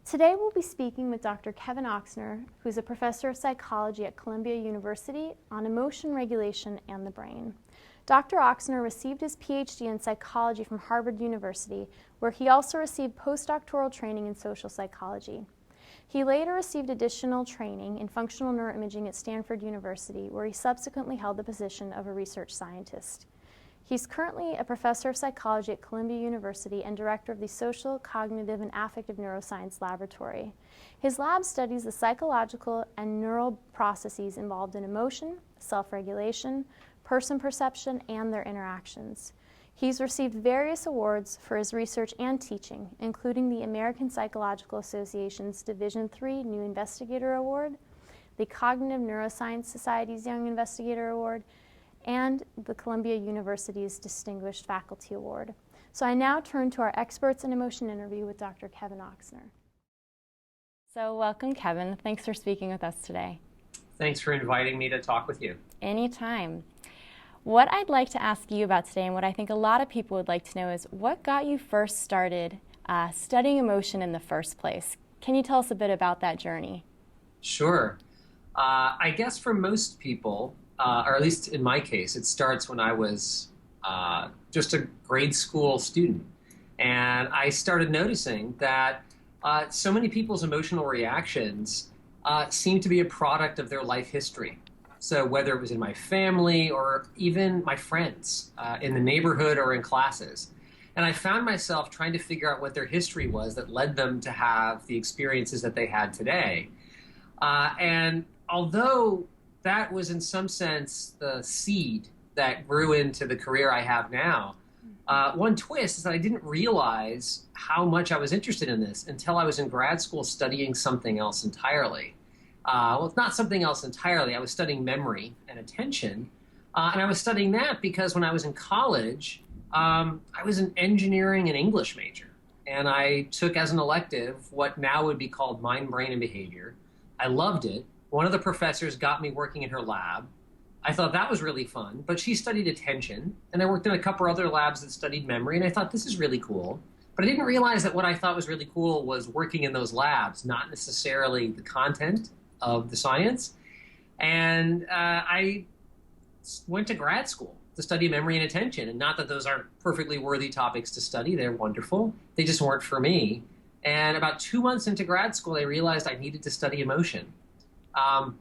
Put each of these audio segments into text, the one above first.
Today we'll be speaking with Dr. Kevin Ochsner, who's a professor of psychology at Columbia University on emotion regulation and the brain. Dr. Ochsner received his PhD in psychology from Harvard University, where he also received postdoctoral training in social psychology. He later received additional training in functional neuroimaging at Stanford University, where he subsequently held the position of a research scientist. He's currently a professor of psychology at Columbia University and director of the Social, Cognitive, and Affective Neuroscience Laboratory. His lab studies the psychological and neural processes involved in emotion, self-regulation, person perception, and their interactions. He's received various awards for his research and teaching, including the American Psychological Association's Division III New Investigator Award, the Cognitive Neuroscience Society's Young Investigator Award, and the Columbia University's Distinguished Faculty Award. So I now turn to our Experts in Emotion interview with Dr. Kevin Ochsner. So welcome, Kevin. Thanks for speaking with us today. Thanks for inviting me to talk with you. Anytime. What I'd like to ask you about today, and what I think a lot of people would like to know, is what got you first started studying emotion in the first place? Can you tell us a bit about that journey? Sure. I guess for most people, or at least in my case, it starts when I was just a grade school student. And I started noticing that so many people's emotional reactions seem to be a product of their life history. So whether it was in my family or even my friends in the neighborhood or in classes. And I found myself trying to figure out what their history was that led them to have the experiences that they had today. And although that was in some sense the seed that grew into the career I have now, one twist is that I didn't realize how much I was interested in this until I was in grad school studying something else entirely. Well, it's not something else entirely. I was studying memory and attention, and I was studying that because when I was in college, I was an engineering and English major, and I took as an elective what now would be called mind, brain, and behavior. I loved it. One of the professors got me working in her lab. I thought that was really fun, but she studied attention, and I worked in a couple other labs that studied memory, and I thought this is really cool. But I didn't realize that what I thought was really cool was working in those labs, not necessarily the content of the science. And I went to grad school to study memory and attention, and not that those aren't perfectly worthy topics to study. They're wonderful. They just weren't for me. And about 2 months into grad school, I realized I needed to study emotion.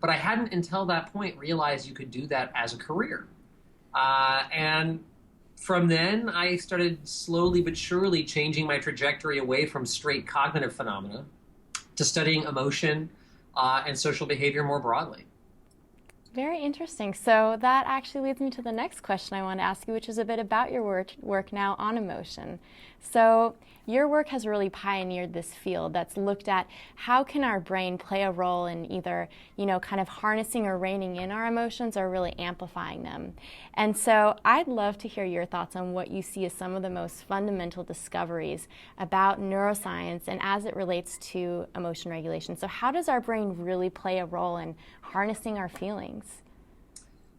But I hadn't until that point realized you could do that as a career. And from then, I started slowly but surely changing my trajectory away from straight cognitive phenomena to studying emotion and social behavior more broadly. Very interesting. So that actually leads me to the next question I want to ask you, which is a bit about your work now on emotion. So your work has really pioneered this field that's looked at how can our brain play a role in either, kind of harnessing or reining in our emotions or really amplifying them. And so I'd love to hear your thoughts on what you see as some of the most fundamental discoveries about neuroscience and as it relates to emotion regulation. So how does our brain really play a role in harnessing our feelings?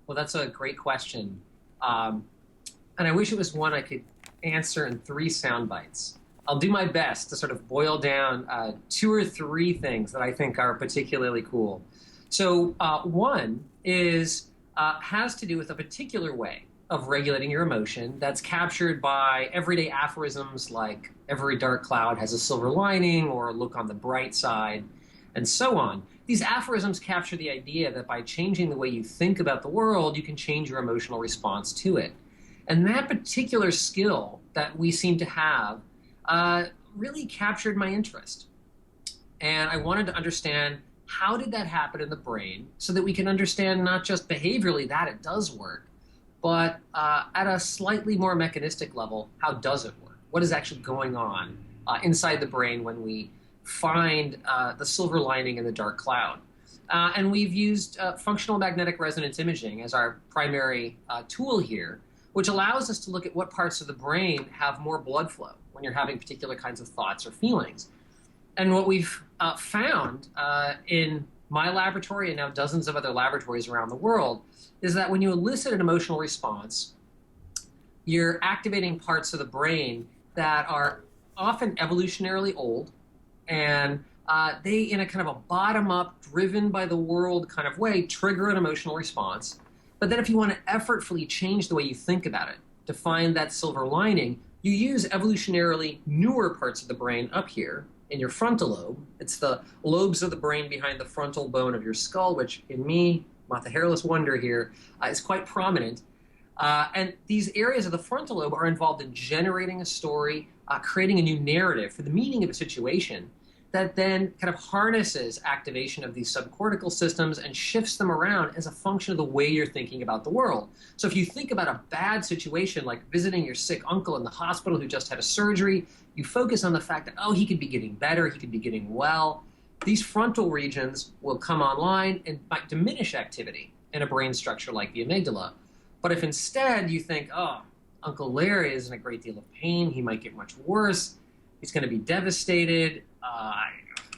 Well, that's a great question. And I wish it was one I could answer in 3 sound bites. I'll do my best to sort of boil down 2 or 3 things that I think are particularly cool. So one is has to do with a particular way of regulating your emotion that's captured by everyday aphorisms like every dark cloud has a silver lining or look on the bright side and so on. These aphorisms capture the idea that by changing the way you think about the world, you can change your emotional response to it. And that particular skill that we seem to have really captured my interest. And I wanted to understand how did that happen in the brain so that we can understand not just behaviorally that it does work, but at a slightly more mechanistic level, how does it work? What is actually going on inside the brain when we find the silver lining in the dark cloud? And we've used functional magnetic resonance imaging as our primary tool here, which allows us to look at what parts of the brain have more blood flow when you're having particular kinds of thoughts or feelings. And what we've found in my laboratory and now dozens of other laboratories around the world is that when you elicit an emotional response, you're activating parts of the brain that are often evolutionarily old and they, in a kind of a bottom-up, driven by the world kind of way, trigger an emotional response. But then if you want to effortfully change the way you think about it, to find that silver lining, you use evolutionarily newer parts of the brain up here in your frontal lobe. It's the lobes of the brain behind the frontal bone of your skull, which in me, not the hairless wonder here, is quite prominent. And these areas of the frontal lobe are involved in generating a story, creating a new narrative for the meaning of a situation that then kind of harnesses activation of these subcortical systems and shifts them around as a function of the way you're thinking about the world. So if you think about a bad situation like visiting your sick uncle in the hospital who just had a surgery, you focus on the fact that, oh, he could be getting better, he could be getting well. These frontal regions will come online and might diminish activity in a brain structure like the amygdala. But if instead you think, oh, Uncle Larry is in a great deal of pain, he might get much worse, he's going to be devastated,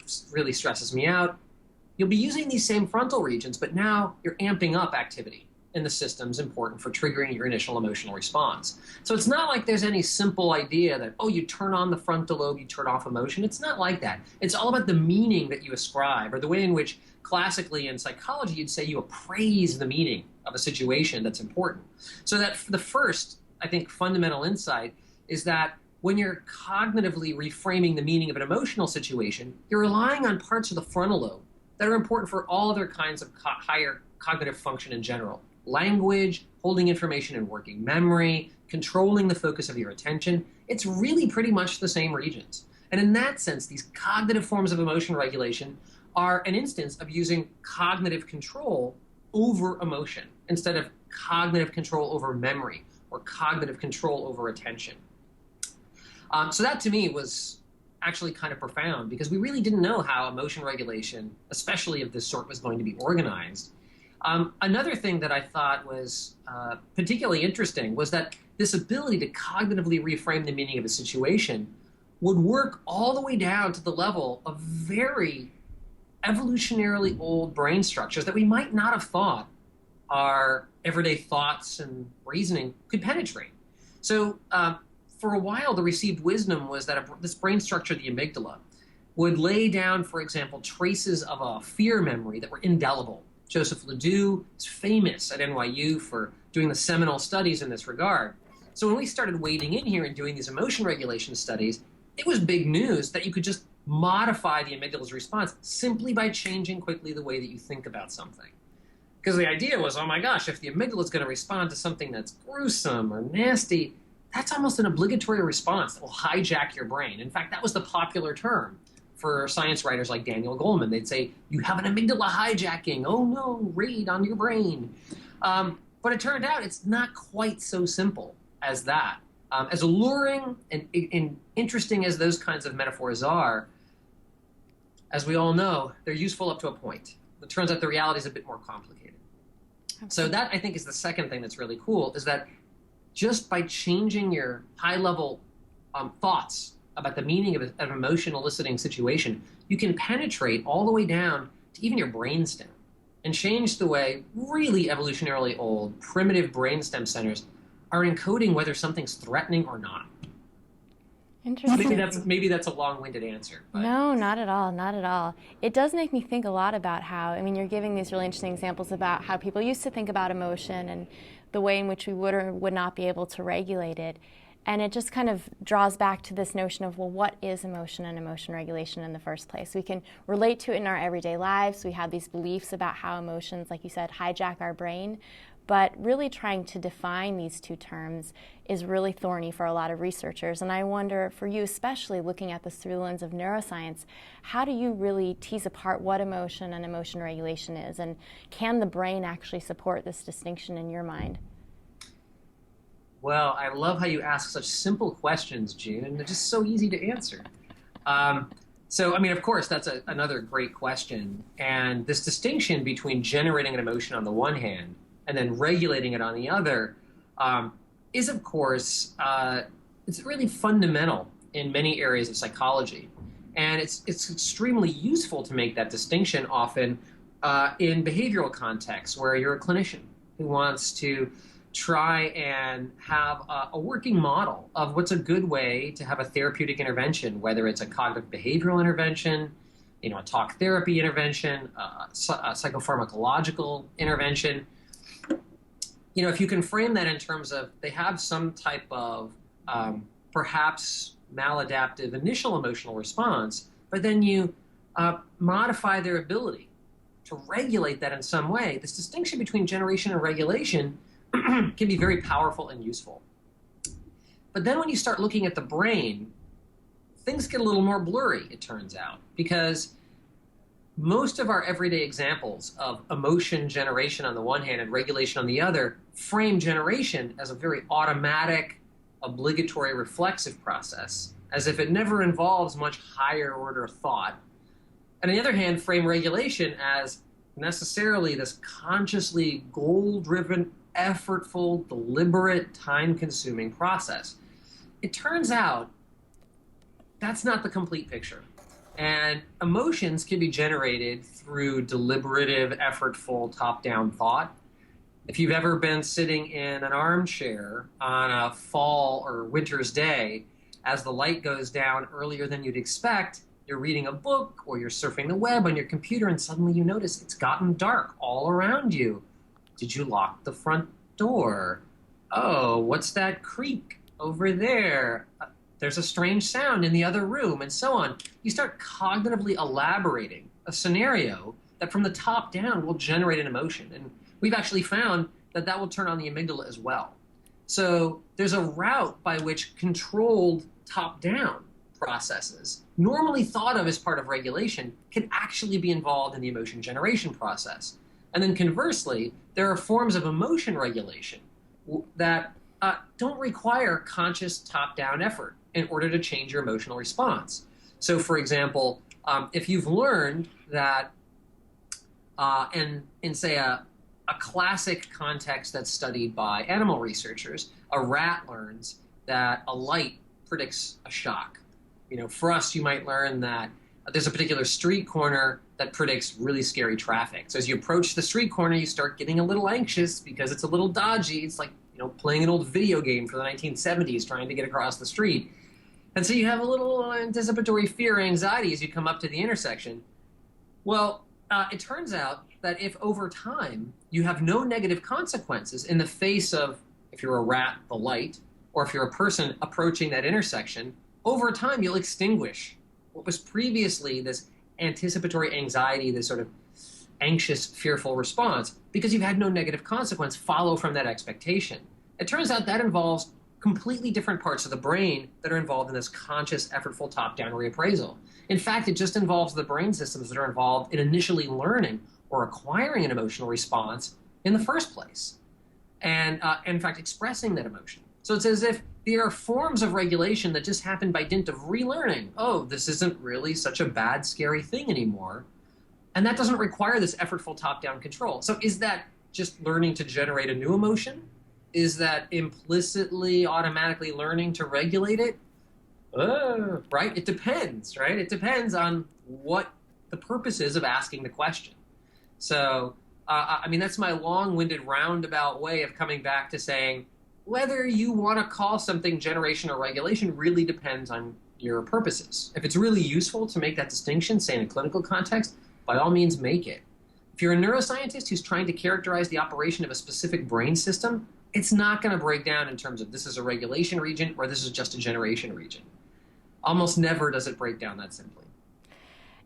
it really stresses me out, you'll be using these same frontal regions, but now you're amping up activity in the systems important for triggering your initial emotional response. So it's not like there's any simple idea that, oh, you turn on the frontal lobe, you turn off emotion. It's not like that. It's all about the meaning that you ascribe, or the way in which classically in psychology you'd say you appraise the meaning of a situation that's important. So that the first, I think, fundamental insight is that when you're cognitively reframing the meaning of an emotional situation, you're relying on parts of the frontal lobe that are important for all other kinds of higher cognitive function in general. Language, holding information in working memory, controlling the focus of your attention. It's really pretty much the same regions. And in that sense, these cognitive forms of emotion regulation are an instance of using cognitive control over emotion instead of cognitive control over memory or cognitive control over attention. So that to me was actually kind of profound because we really didn't know how emotion regulation, especially of this sort, was going to be organized. Another thing that I thought was particularly interesting was that this ability to cognitively reframe the meaning of a situation would work all the way down to the level of very evolutionarily old brain structures that we might not have thought our everyday thoughts and reasoning could penetrate. So for a while, the received wisdom was that this brain structure, the amygdala, would lay down, for example, traces of a fear memory that were indelible. Joseph Ledoux is famous at NYU for doing the seminal studies in this regard. So when we started wading in here and doing these emotion regulation studies, it was big news that you could just modify the amygdala's response simply by changing quickly the way that you think about something. Because the idea was, oh my gosh, if the amygdala is going to respond to something that's gruesome or nasty, that's almost an obligatory response that will hijack your brain. In fact, that was the popular term for science writers like Daniel Goleman. They'd say, you have an amygdala hijacking. Oh no, raid on your brain. But it turned out it's not quite so simple as that. As alluring and interesting as those kinds of metaphors are, as we all know, they're useful up to a point. It turns out the reality is a bit more complicated. Absolutely. So that, I think, is the second thing that's really cool, is that just by changing your high-level thoughts about the meaning of an emotion eliciting situation, you can penetrate all the way down to even your brainstem and change the way really evolutionarily old, primitive brainstem centers are encoding whether something's threatening or not. Interesting. Maybe that's a long-winded answer. But. No, not at all, not at all. It does make me think a lot about how, I mean, you're giving these really interesting examples about how people used to think about emotion and the way in which we would or would not be able to regulate it. And it just kind of draws back to this notion of, well, what is emotion and emotion regulation in the first place? We can relate to it in our everyday lives. We have these beliefs about how emotions, like you said, hijack our brain. But really trying to define these two terms is really thorny for a lot of researchers. And I wonder, for you especially, looking at this through the lens of neuroscience, how do you really tease apart what emotion and emotion regulation is? And can the brain actually support this distinction in your mind? Well, I love how you ask such simple questions, June, and they're just so easy to answer. So, I mean, of course, that's another great question. And this distinction between generating an emotion on the one hand and then regulating it on the other is, of course, it's really fundamental in many areas of psychology. And it's extremely useful to make that distinction often in behavioral contexts where you're a clinician who wants to try and have a working model of what's a good way to have a therapeutic intervention, whether it's a cognitive behavioral intervention, a talk therapy intervention, a psychopharmacological intervention. If you can frame that in terms of they have some type of perhaps maladaptive initial emotional response, but then you modify their ability to regulate that in some way, this distinction between generation and regulation can be very powerful and useful. But then when you start looking at the brain, things get a little more blurry, it turns out, because most of our everyday examples of emotion generation on the one hand and regulation on the other frame generation as a very automatic, obligatory, reflexive process, as if it never involves much higher order thought. And on the other hand, frame regulation as necessarily this consciously goal-driven, effortful, deliberate, time-consuming process. It turns out that's not the complete picture. And emotions can be generated through deliberative, effortful, top-down thought. If you've ever been sitting in an armchair on a fall or winter's day, as the light goes down earlier than you'd expect, you're reading a book or you're surfing the web on your computer and suddenly you notice it's gotten dark all around you. Did you lock the front door? Oh, what's that creak over there? There's a strange sound in the other room, and so on. You start cognitively elaborating a scenario that from the top down will generate an emotion. And we've actually found that that will turn on the amygdala as well. So there's a route by which controlled top-down processes, normally thought of as part of regulation, can actually be involved in the emotion generation process. And then conversely, there are forms of emotion regulation that don't require conscious top-down effort in order to change your emotional response. So for example, if you've learned that in say a classic context that's studied by animal researchers, a rat learns that a light predicts a shock. For us, you might learn that there's a particular street corner that predicts really scary traffic. So as you approach the street corner, you start getting a little anxious because it's a little dodgy. It's like, playing an old video game for the 1970s, trying to get across the street. And so you have a little anticipatory fear or anxiety as you come up to the intersection. Well, it turns out that if over time you have no negative consequences in the face of, if you're a rat, the light, or if you're a person approaching that intersection, over time you'll extinguish what was previously this anticipatory anxiety, this sort of anxious, fearful response, because you've had no negative consequence follow from that expectation. It turns out that involves completely different parts of the brain that are involved in this conscious, effortful top-down reappraisal. In fact, it just involves the brain systems that are involved in initially learning or acquiring an emotional response in the first place, and in fact, expressing that emotion. So it's as if there are forms of regulation that just happen by dint of relearning. Oh, this isn't really such a bad, scary thing anymore. And that doesn't require this effortful top-down control. So is that just learning to generate a new emotion? Is that implicitly, automatically learning to regulate it? Right? It depends, right? It depends on what the purpose is of asking the question. So, that's my long-winded roundabout way of coming back to saying whether you want to call something generation or regulation really depends on your purposes. If it's really useful to make that distinction, say in a clinical context, by all means make it. If you're a neuroscientist who's trying to characterize the operation of a specific brain system, it's not going to break down in terms of this is a regulation region or this is just a generation region. Almost never does it break down that simply.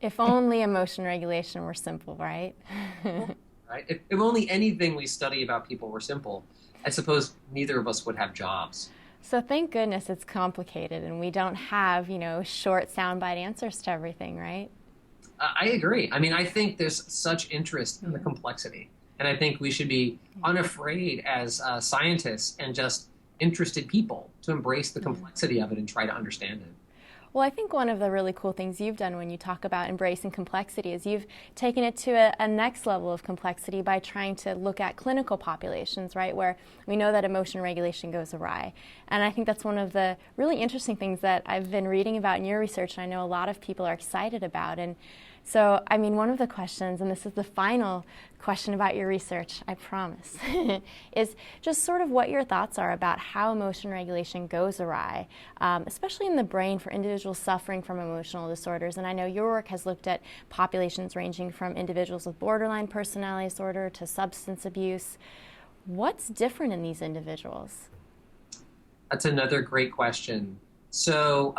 If only emotion regulation were simple, right? Right? If only anything we study about people were simple, I suppose neither of us would have jobs. So thank goodness it's complicated and we don't have, short soundbite answers to everything, right? I agree. I think there's such interest in the complexity. And I think we should be unafraid as scientists and just interested people to embrace the complexity of it and try to understand it. Well, I think one of the really cool things you've done when you talk about embracing complexity is you've taken it to a next level of complexity by trying to look at clinical populations, right, where we know that emotion regulation goes awry. And I think that's one of the really interesting things that I've been reading about in your research, and I know a lot of people are excited about. And so, one of the questions, and this is the final question about your research, I promise, is just sort of what your thoughts are about how emotion regulation goes awry, especially in the brain for individuals individuals suffering from emotional disorders. And I know your work has looked at populations ranging from individuals with borderline personality disorder to substance abuse. What's different in these individuals? That's another great question. So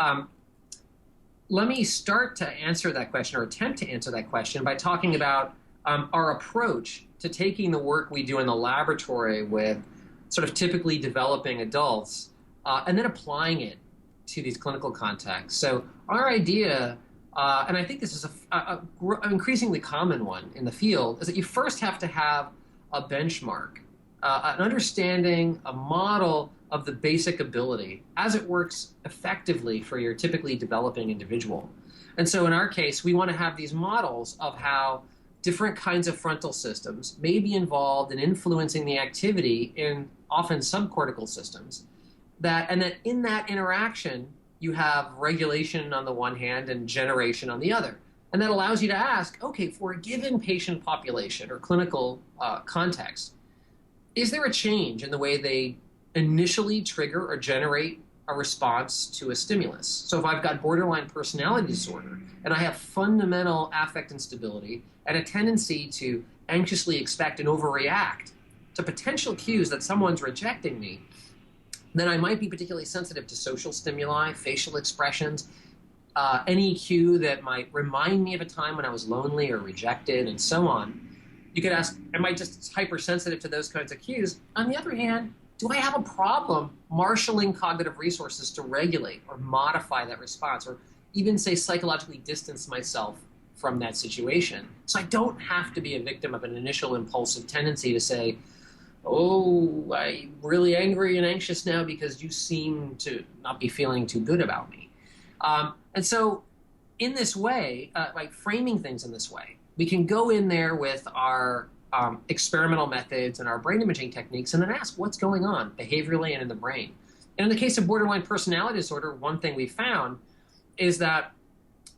let me start to answer that question, or attempt to answer that question, by talking about our approach to taking the work we do in the laboratory with sort of typically developing adults and then applying it to these clinical contexts. So our idea, and I think this is an increasingly common one in the field, is that you first have to have a benchmark, an understanding, a model of the basic ability as it works effectively for your typically developing individual. And so in our case, we want to have these models of how different kinds of frontal systems may be involved in influencing the activity in often subcortical systems, and that in that interaction, you have regulation on the one hand and generation on the other. And that allows you to ask, okay, for a given patient population or clinical context, is there a change in the way they initially trigger or generate a response to a stimulus? So if I've got borderline personality disorder and I have fundamental affect instability and a tendency to anxiously expect and overreact to potential cues that someone's rejecting me, then I might be particularly sensitive to social stimuli, facial expressions, any cue that might remind me of a time when I was lonely or rejected, and so on. You could ask, am I just hypersensitive to those kinds of cues? On the other hand, do I have a problem marshaling cognitive resources to regulate or modify that response, or even, say, psychologically distance myself from that situation? So I don't have to be a victim of an initial impulsive tendency to say, oh, I'm really angry and anxious now because you seem to not be feeling too good about me. And so in this way, by framing things in this way, we can go in there with our experimental methods and our brain imaging techniques and then ask what's going on behaviorally and in the brain. And in the case of borderline personality disorder, one thing we found is that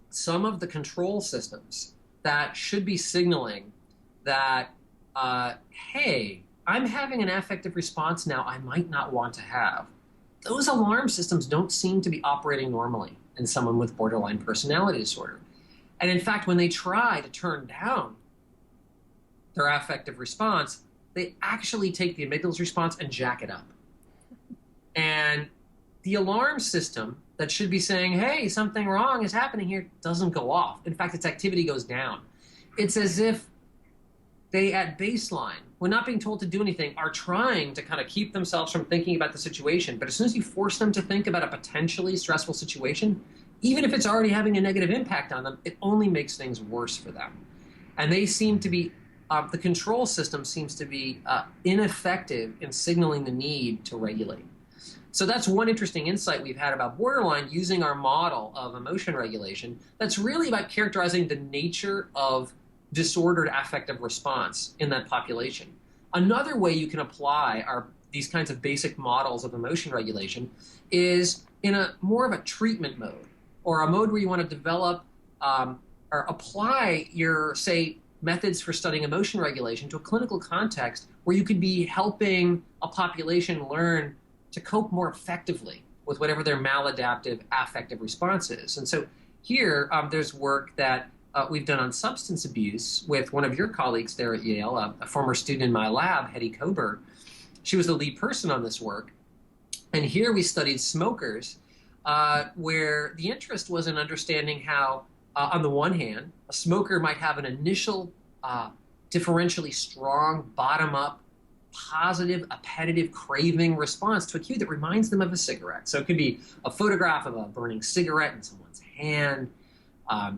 some of the control systems that should be signaling that, hey, I'm having an affective response now I might not want to have, those alarm systems don't seem to be operating normally in someone with borderline personality disorder. And in fact, when they try to turn down their affective response, they actually take the amygdala's response and jack it up. And the alarm system that should be saying, hey, something wrong is happening here, doesn't go off. In fact, its activity goes down. It's as if they, at baseline, when not being told to do anything, are trying to kind of keep themselves from thinking about the situation. But as soon as you force them to think about a potentially stressful situation, even if it's already having a negative impact on them, it only makes things worse for them. And they seem to be, the control system seems to be ineffective in signaling the need to regulate. So that's one interesting insight we've had about borderline using our model of emotion regulation. That's really about characterizing the nature of disordered affective response in that population. Another way you can apply these kinds of basic models of emotion regulation is in more of a treatment mode, or a mode where you want to develop or apply your, say, methods for studying emotion regulation to a clinical context where you could be helping a population learn to cope more effectively with whatever their maladaptive affective response is. And so here, there's work that we've done on substance abuse with one of your colleagues there at Yale, a former student in my lab, Hetty Gruber. She was the lead person on this work. And here we studied smokers, where the interest was in understanding how, on the one hand, a smoker might have an initial differentially strong, bottom-up, positive, appetitive craving response to a cue that reminds them of a cigarette. So it could be a photograph of a burning cigarette in someone's hand.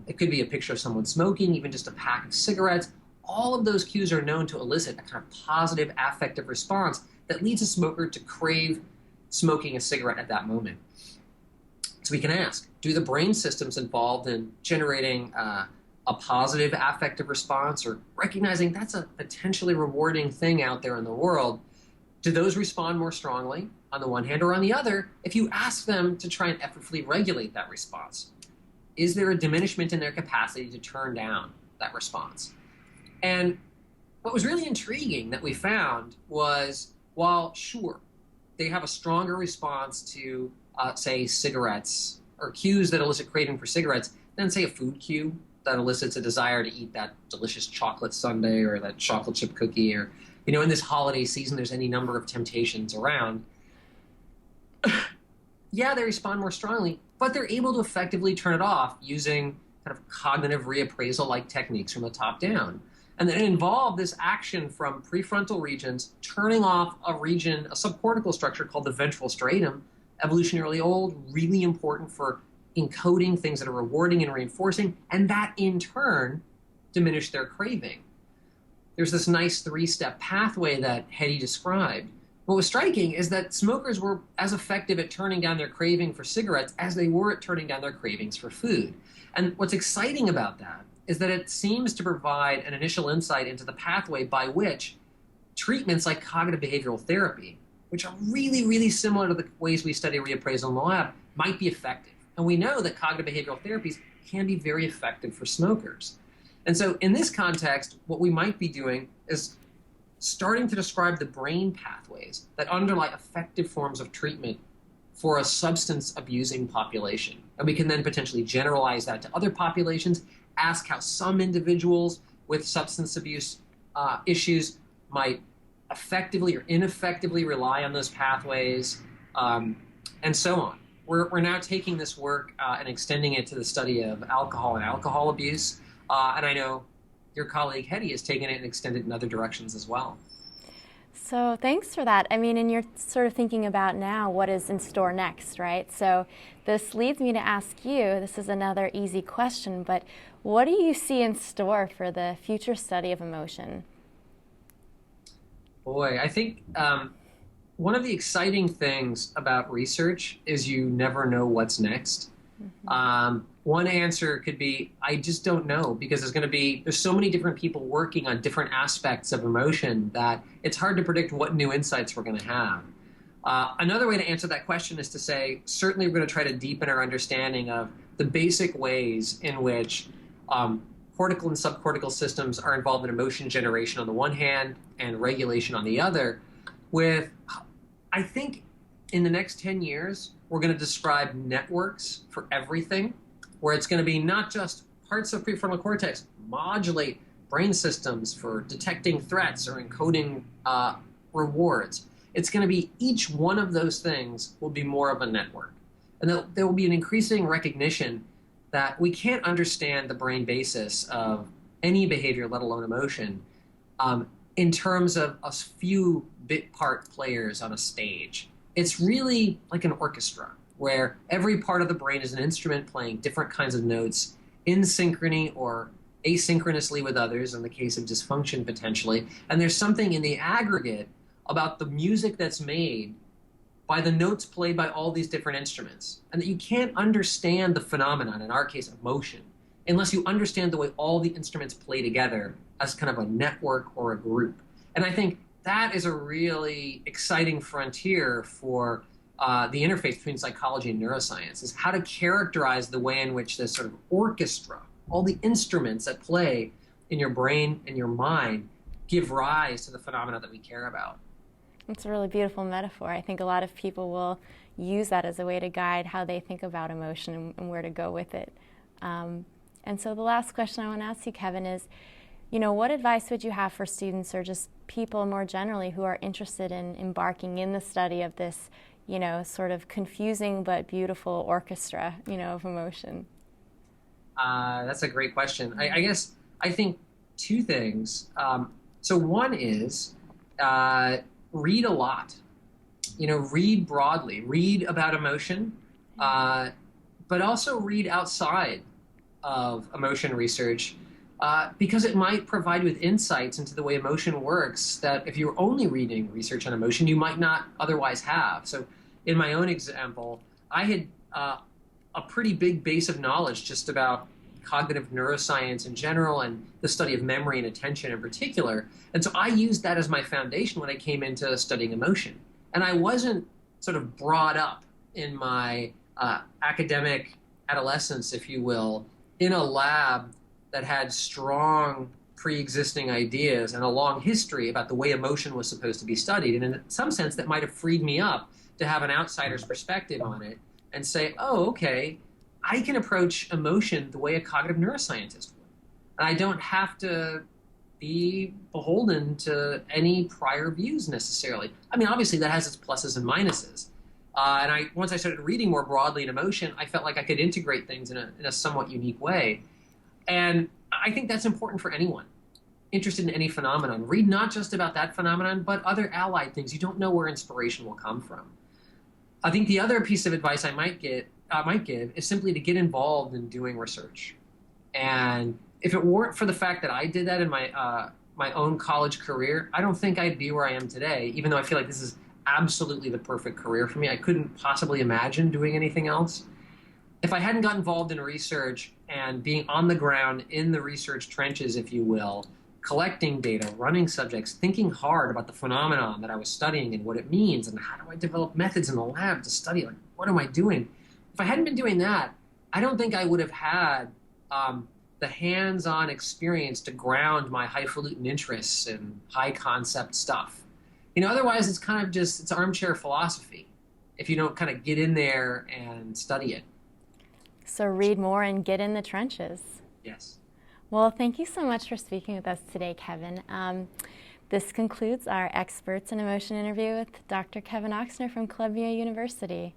It could be a picture of someone smoking, even just a pack of cigarettes. All of those cues are known to elicit a kind of positive affective response that leads a smoker to crave smoking a cigarette at that moment. So we can ask, do the brain systems involved in generating a positive affective response, or recognizing that's a potentially rewarding thing out there in the world, do those respond more strongly on the one hand? Or on the other, if you ask them to try and effortfully regulate that response, is there a diminishment in their capacity to turn down that response? And what was really intriguing that we found was, while sure, they have a stronger response to, say, cigarettes or cues that elicit craving for cigarettes than, say, a food cue that elicits a desire to eat that delicious chocolate sundae or that chocolate chip cookie, or, in this holiday season, there's any number of temptations around. Yeah, they respond more strongly, but they're able to effectively turn it off using kind of cognitive reappraisal-like techniques from the top down. And then it involved this action from prefrontal regions turning off a region, a subcortical structure called the ventral striatum, evolutionarily old, really important for encoding things that are rewarding and reinforcing, and that in turn diminished their craving. There's this nice three-step pathway that Hetty described. What was striking is that smokers were as effective at turning down their craving for cigarettes as they were at turning down their cravings for food. And what's exciting about that is that it seems to provide an initial insight into the pathway by which treatments like cognitive behavioral therapy, which are really, really similar to the ways we study reappraisal in the lab, might be effective. And we know that cognitive behavioral therapies can be very effective for smokers. And so in this context, what we might be doing is starting to describe the brain pathways that underlie effective forms of treatment for a substance abusing population. And we can then potentially generalize that to other populations, ask how some individuals with substance abuse issues might effectively or ineffectively rely on those pathways, and so on. We're now taking this work and extending it to the study of alcohol and alcohol abuse. And I know your colleague Hetty has taken it and extended in other directions as well. So thanks for that. I mean, and you're sort of thinking about now what is in store next, right? So this leads me to ask you, this is another easy question, but what do you see in store for the future study of emotion? Boy, I think one of the exciting things about research is you never know what's next. Mm-hmm. One answer could be, I just don't know, because there's so many different people working on different aspects of emotion that it's hard to predict what new insights we're going to have. Another way to answer that question is to say, certainly we're going to try to deepen our understanding of the basic ways in which cortical and subcortical systems are involved in emotion generation on the one hand and regulation on the other, with, I think, in the next 10 years, we're going to describe networks for everything, where it's going to be not just parts of prefrontal cortex modulate brain systems for detecting threats or encoding rewards. It's going to be each one of those things will be more of a network. And there will be an increasing recognition that we can't understand the brain basis of any behavior, let alone emotion, in terms of a few bit part players on a stage. It's really like an orchestra, where every part of the brain is an instrument playing different kinds of notes in synchrony or asynchronously with others, in the case of dysfunction potentially. And there's something in the aggregate about the music that's made by the notes played by all these different instruments, and that you can't understand the phenomenon, in our case emotion, unless you understand the way all the instruments play together as kind of a network or a group. And I think that is a really exciting frontier for the interface between psychology and neuroscience, is how to characterize the way in which this sort of orchestra, all the instruments at play in your brain and your mind, give rise to the phenomena that we care about. It's a really beautiful metaphor. I think a lot of people will use that as a way to guide how they think about emotion and where to go with it. And so the last question I want to ask you, Kevin, is, what advice would you have for students or just people more generally who are interested in embarking in the study of this, sort of confusing but beautiful orchestra, of emotion? That's a great question. I think two things. So one is read a lot. Read broadly. Read about emotion, but also read outside of emotion research, because it might provide you with insights into the way emotion works that if you're only reading research on emotion, you might not otherwise have. So in my own example, I had a pretty big base of knowledge just about cognitive neuroscience in general and the study of memory and attention in particular. And so I used that as my foundation when I came into studying emotion. And I wasn't sort of brought up in my academic adolescence, if you will, in a lab that had strong pre-existing ideas and a long history about the way emotion was supposed to be studied. And in some sense, that might have freed me up to have an outsider's perspective on it and say, oh, okay, I can approach emotion the way a cognitive neuroscientist would. And I don't have to be beholden to any prior views necessarily. I mean, obviously that has its pluses and minuses. And once I started reading more broadly in emotion, I felt like I could integrate things in a somewhat unique way. And I think that's important for anyone interested in any phenomenon. Read not just about that phenomenon, but other allied things. You don't know where inspiration will come from. I think the other piece of advice I might give is simply to get involved in doing research. And if it weren't for the fact that I did that in my own college career, I don't think I'd be where I am today, even though I feel like this is absolutely the perfect career for me. I couldn't possibly imagine doing anything else. If I hadn't got involved in research and being on the ground in the research trenches, if you will, collecting data, running subjects, thinking hard about the phenomenon that I was studying and what it means and how do I develop methods in the lab to study, like, what am I doing? If I hadn't been doing that, I don't think I would have had the hands-on experience to ground my highfalutin interests in high-concept stuff. You know, otherwise it's kind of just, it's armchair philosophy if you don't kind of get in there and study it. So read more and get in the trenches. Yes. Well, thank you so much for speaking with us today, Kevin. This concludes our Experts in Emotion interview with Dr. Kevin Ochsner from Columbia University.